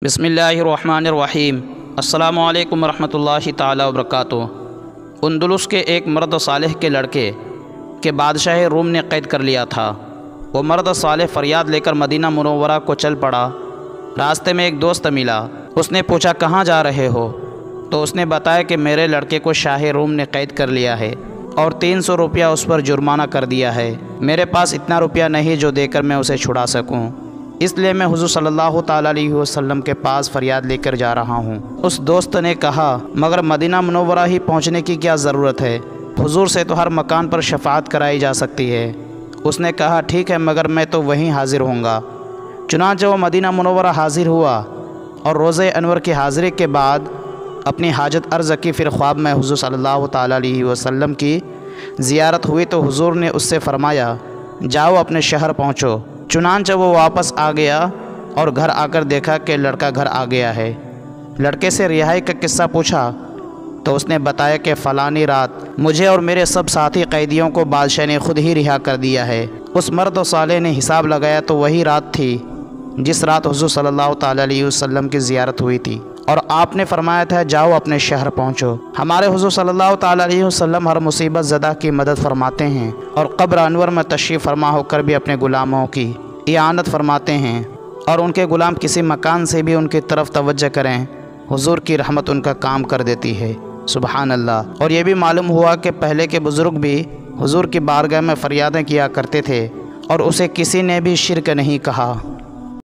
بسم اللہ الرحمن الرحیم۔ السلام علیکم ورحمۃ اللہ تعالی وبرکاتہ۔ اندلس کے ایک مرد صالح کے لڑکے کہ بادشاہ روم نے قید کر لیا تھا۔ وہ مرد صالح فریاد لے کر مدینہ منورہ کو چل پڑا۔ راستے میں ایک دوست ملا، اس نے پوچھا کہاں جا رہے ہو؟ تو اس نے بتایا کہ میرے لڑکے کو شاہ روم نے قید کر لیا ہے اور 300 روپیہ اس پر جرمانہ کر دیا ہے۔ میرے پاس اتنا روپیہ نہیں جو دے کر میں اسے چھڑا سکوں، اس لیے میں حضور صلی اللہ تعالیٰ علیہ وسلم کے پاس فریاد لے کر جا رہا ہوں۔ اس دوست نے کہا مگر مدینہ منورہ ہی پہنچنے کی کیا ضرورت ہے؟ حضور سے تو ہر مکان پر شفاعت کرائی جا سکتی ہے۔ اس نے کہا ٹھیک ہے مگر میں تو وہیں حاضر ہوں گا۔ چنانچہ وہ مدینہ منورہ حاضر ہوا اور روزہ انور کی حاضری کے بعد اپنی حاجت عرض کی۔ پھر خواب میں حضور صلی اللہ تعالیٰ علیہ وسلم کی زیارت ہوئی تو حضور نے اس سے فرمایا جاؤ اپنے شہر پہنچو۔ چنانچہ وہ واپس آ گیا اور گھر آ کر دیکھا کہ لڑکا گھر آ گیا ہے۔ لڑکے سے رہائی کا قصہ پوچھا تو اس نے بتایا کہ فلانی رات مجھے اور میرے سب ساتھی قیدیوں کو بادشاہ نے خود ہی رہا کر دیا ہے۔ اس مرد و صالح نے حساب لگایا تو وہی رات تھی جس رات حضور صلی اللہ تعالیٰ علیہ وسلم کی زیارت ہوئی تھی، اور آپ نے فرمایا تھا جاؤ اپنے شہر پہنچو۔ ہمارے حضور صلی اللہ تعالیٰ علیہ وسلم ہر مصیبت زدہ کی مدد فرماتے ہیں اور قبر انور میں تشریف فرما ہو کر بھی اپنے غلاموں کی اعانت فرماتے ہیں، اور ان کے غلام کسی مکان سے بھی ان کی طرف توجہ کریں حضور کی رحمت ان کا کام کر دیتی ہے۔ سبحان اللہ۔ اور یہ بھی معلوم ہوا کہ پہلے کے بزرگ بھی حضور کی بارگاہ میں فریادیں کیا کرتے تھے اور اسے کسی نے بھی شرک نہیں کہا۔